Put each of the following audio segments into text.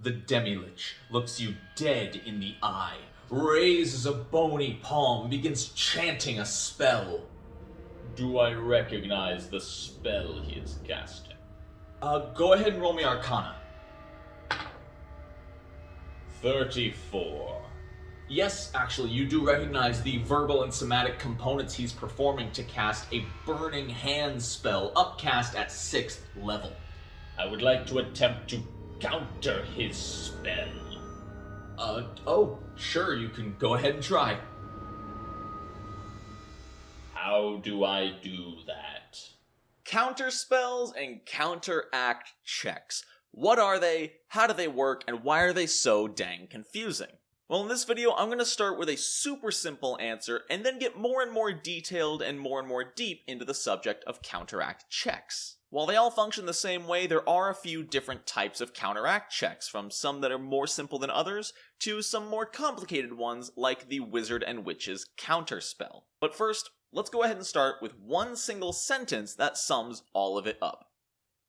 The demi-lich looks you dead in the eye, raises a bony palm, and begins chanting a spell. Do I recognize the spell he is casting? Go ahead and roll me Arcana. 34. Yes, actually, you do recognize the verbal and somatic components he's performing to cast a Burning Hand spell, upcast at 6th level. I would like to attempt to counter his spell. Oh, sure, you can go ahead and try. How do I do that? Counterspells and counteract checks. What are they, how do they work, and why are they so dang confusing? Well, in this video, I'm going to start with a super simple answer and then get more and more detailed and more deep into the subject of counteract checks. While they all function the same way, there are a few different types of counteract checks, from some that are more simple than others to some more complicated ones like the Wizard and Witch's Counterspell. But first, let's go ahead and start with one single sentence that sums all of it up.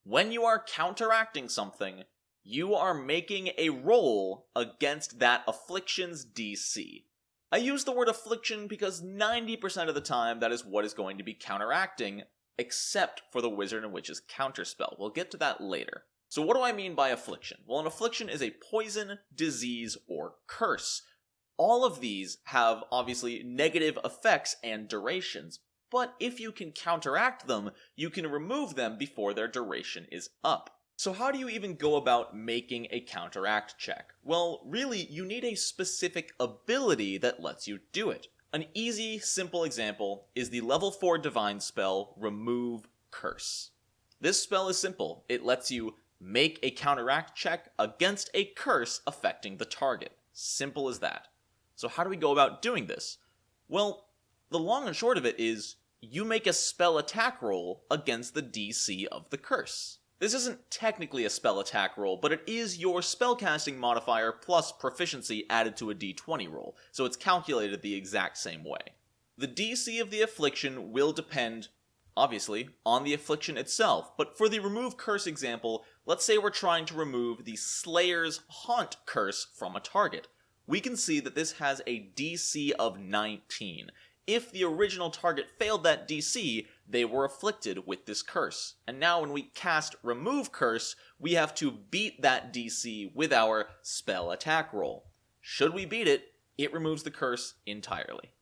When you are counteracting something, you are making a roll against that affliction's DC. I use the word affliction because 90% of the time that is what is going to be counteracting, except for the Wizard and Witch's Counterspell. We'll get to that later. So what do I mean by affliction? Well, an affliction is a poison, disease, or curse. All of these have obviously negative effects and durations, but if you can counteract them, you can remove them before their duration is up. So how do you even go about making a counteract check? Well, really, you need a specific ability that lets you do it. An easy, simple example is the level 4 divine spell, Remove Curse. This spell is simple. It lets you make a counteract check against a curse affecting the target. Simple as that. So how do we go about doing this? Well, the long and short of it is, you make a spell attack roll against the DC of the curse. This isn't technically a spell attack roll, but it is your spellcasting modifier plus proficiency added to a d20 roll, so it's calculated the exact same way. The DC of the affliction will depend, obviously, on the affliction itself, but for the Remove Curse example, let's say we're trying to remove the Slayer's Haunt curse from a target. We can see that this has a DC of 19. If the original target failed that DC, they were afflicted with this curse. And now when we cast Remove Curse, we have to beat that DC with our spell attack roll. Should we beat it, it removes the curse entirely.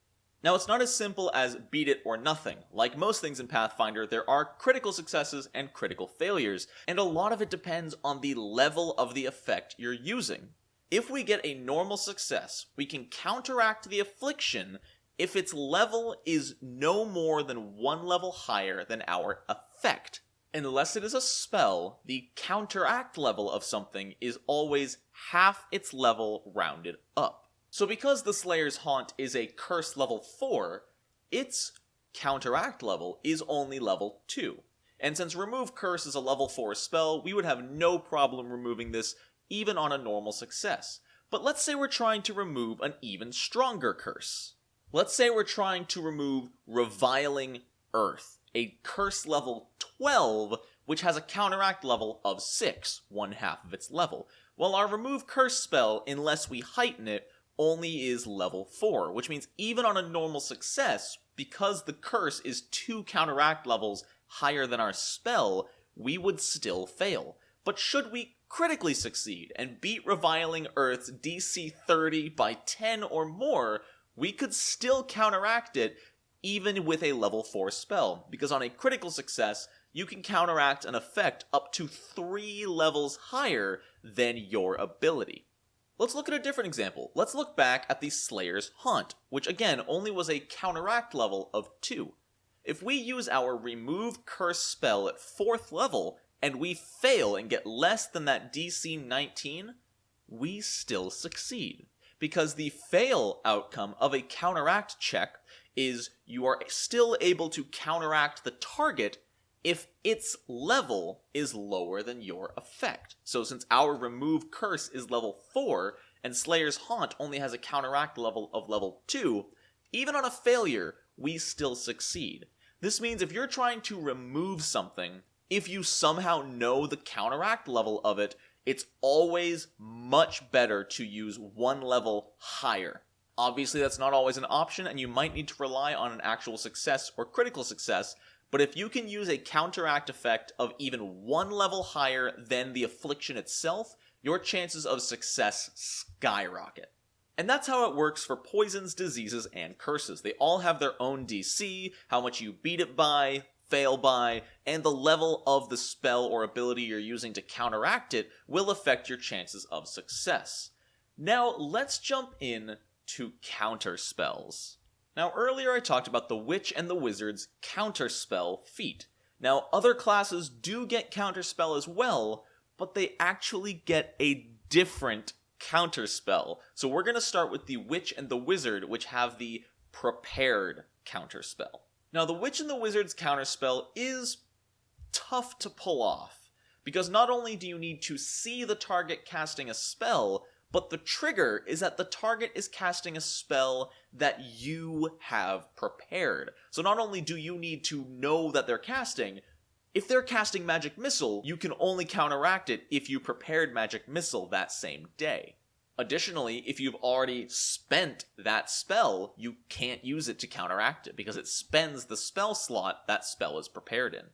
Now it's not as simple as beat it or nothing. Like most things in Pathfinder, there are critical successes and critical failures, and a lot of it depends on the level of the effect you're using. If we get a normal success, we can counteract the affliction if its level is no more than one level higher than our effect. Unless it is a spell, the counteract level of something is always half its level rounded up. So because the Slayer's Haunt is a curse level 4, its counteract level is only level 2. And since Remove Curse is a level 4 spell, we would have no problem removing this even on a normal success. But let's say we're trying to remove an even stronger curse. Let's say we're trying to remove Reviling Earth, a curse level 12, which has a counteract level of 6, one half of its level, while our Remove Curse spell, unless we heighten it, only is level 4, which means even on a normal success, because the curse is 2 counteract levels higher than our spell, we would still fail. But should we critically succeed and beat Reviling Earth's DC 30 by 10 or more, we could still counteract it even with a level 4 spell, because on a critical success, you can counteract an effect up to 3 levels higher than your ability. Let's look at a different example. Let's look back at the Slayer's Haunt, which again only was a counteract level of 2. If we use our Remove Curse spell at 4th level, and we fail and get less than that DC 19, we still succeed. Because the fail outcome of a counteract check is you are still able to counteract the target if its level is lower than your effect. So since our Remove Curse is level 4, and Slayer's Haunt only has a counteract level of level 2, even on a failure, we still succeed. This means if you're trying to remove something, if you somehow know the counteract level of it, it's always much better to use one level higher. Obviously, that's not always an option, and you might need to rely on an actual success or critical success, but if you can use a counteract effect of even one level higher than the affliction itself, your chances of success skyrocket. And that's how it works for poisons, diseases, and curses. They all have their own DC, how much you beat it by, fail by, and the level of the spell or ability you're using to counteract it will affect your chances of success. Now, let's jump in to counterspells. Now, earlier I talked about the witch and the wizard's counterspell feat. Now, other classes do get counterspell as well, but they actually get a different counterspell. So we're going to start with the witch and the wizard, which have the prepared counterspell. Now, the witch and the wizard's counterspell is tough to pull off, because not only do you need to see the target casting a spell, but the trigger is that the target is casting a spell that you have prepared. So not only do you need to know that they're casting, if they're casting Magic Missile, you can only counteract it if you prepared Magic Missile that same day. Additionally, if you've already spent that spell, you can't use it to counteract it, because it spends the spell slot that spell is prepared in.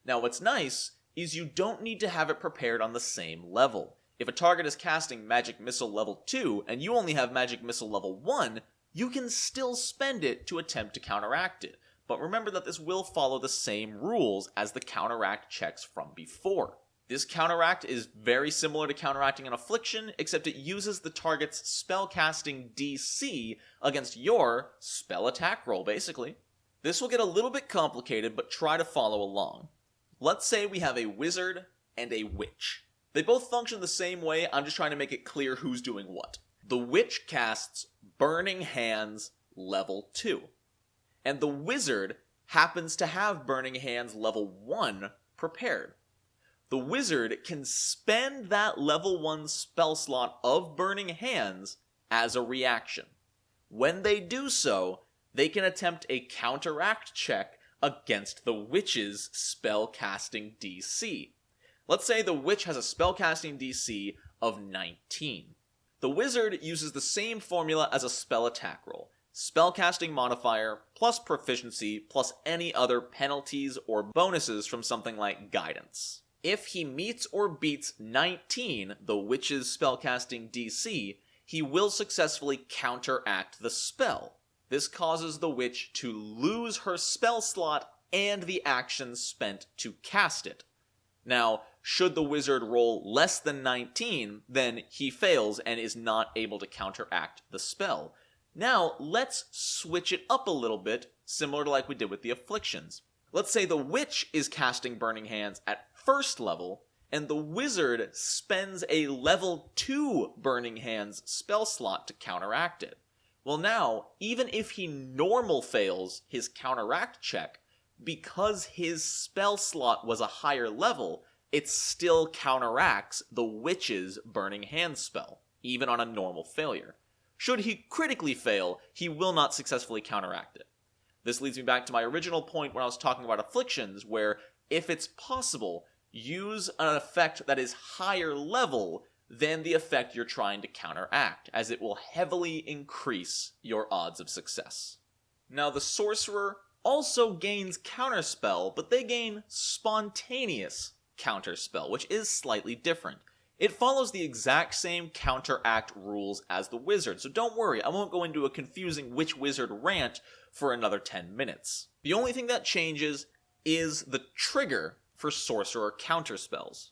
Now, what's nice is you don't need to have it prepared on the same level. If a target is casting Magic Missile level 2, and you only have Magic Missile level 1, you can still spend it to attempt to counteract it. But remember that this will follow the same rules as the counteract checks from before. This counteract is very similar to counteracting an affliction, except it uses the target's spellcasting DC against your spell attack roll, basically. This will get a little bit complicated, but try to follow along. Let's say we have a wizard and a witch. They both function the same way, I'm just trying to make it clear who's doing what. The witch casts Burning Hands level 2. And the wizard happens to have Burning Hands level 1 prepared. The wizard can spend that level 1 spell slot of Burning Hands as a reaction. When they do so, they can attempt a counteract check against the witch's spellcasting DC. Let's say the witch has a spellcasting DC of 19. The wizard uses the same formula as a spell attack roll. Spellcasting modifier plus proficiency plus any other penalties or bonuses from something like guidance. If he meets or beats 19, the witch's spellcasting DC, he will successfully counteract the spell. This causes the witch to lose her spell slot and the action spent to cast it. Now, should the wizard roll less than 19, then he fails and is not able to counteract the spell. Now, let's switch it up a little bit, similar to like we did with the Afflictions. Let's say the witch is casting Burning Hands at first level, and the wizard spends a level 2 Burning Hands spell slot to counteract it. Well now, even if he normal fails his counteract check, because his spell slot was a higher level, it still counteracts the witch's Burning Hands spell, even on a normal failure. Should he critically fail, he will not successfully counteract it. This leads me back to my original point when I was talking about Afflictions, where, if it's possible, use an effect that is higher level than the effect you're trying to counteract, as it will heavily increase your odds of success. Now, the Sorcerer also gains Counterspell, but they gain Spontaneous Counterspell, which is slightly different. It follows the exact same counteract rules as the Wizard, so don't worry, I won't go into a confusing which Wizard rant for another 10 minutes. The only thing that changes is the trigger for Sorcerer Counterspells.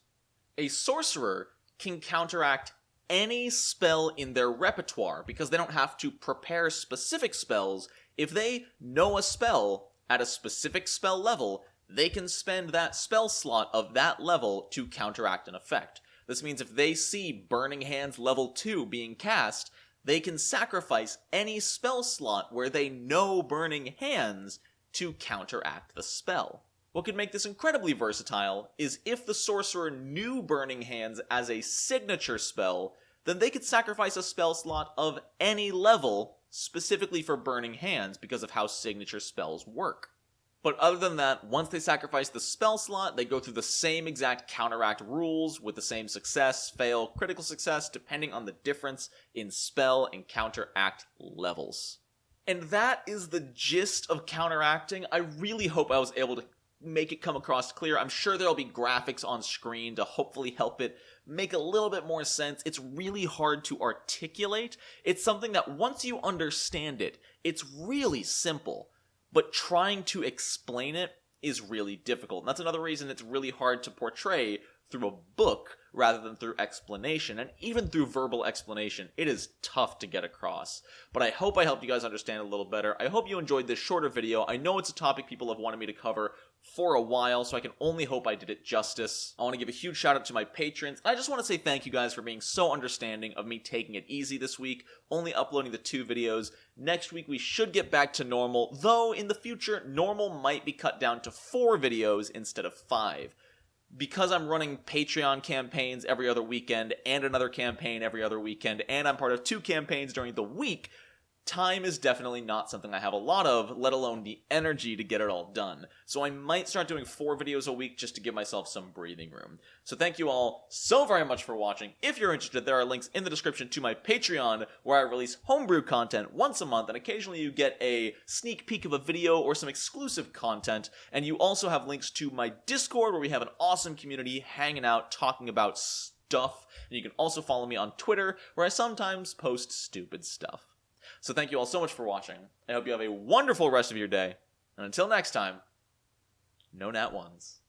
A Sorcerer can counteract any spell in their repertoire, because they don't have to prepare specific spells. If they know a spell at a specific spell level, they can spend that spell slot of that level to counteract an effect. This means if they see Burning Hands level 2 being cast, they can sacrifice any spell slot where they know Burning Hands to counteract the spell. What could make this incredibly versatile is if the Sorcerer knew Burning Hands as a signature spell, then they could sacrifice a spell slot of any level specifically for Burning Hands because of how signature spells work. But other than that, once they sacrifice the spell slot, they go through the same exact counteract rules with the same success, fail, critical success, depending on the difference in spell and counteract levels. And that is the gist of counteracting. I really hope I was able to make it come across clear. I'm sure there'll be graphics on screen to hopefully help it make a little bit more sense. It's really hard to articulate. It's something that once you understand it, it's really simple. But trying to explain it is really difficult. And that's another reason it's really hard to portray through a book rather than through explanation. And even through verbal explanation, it is tough to get across. But I hope I helped you guys understand a little better. I hope you enjoyed this shorter video. I know it's a topic people have wanted me to cover for a while, so I can only hope I did it justice. I want to give a huge shout out to my patrons. I just want to say thank you guys for being so understanding of me taking it easy this week, only uploading the 2 videos. Next week we should get back to normal, though in the future, normal might be cut down to 4 videos instead of 5. Because I'm running Patreon campaigns every other weekend, and another campaign every other weekend, and I'm part of 2 campaigns during the week, time is definitely not something I have a lot of, let alone the energy to get it all done. So I might start doing 4 videos a week just to give myself some breathing room. So thank you all so very much for watching. If you're interested, there are links in the description to my Patreon, where I release homebrew content once a month, and occasionally you get a sneak peek of a video or some exclusive content. And you also have links to my Discord, where we have an awesome community hanging out, talking about stuff. And you can also follow me on Twitter, where I sometimes post stupid stuff. So thank you all so much for watching. I hope you have a wonderful rest of your day. And until next time, no nat ones.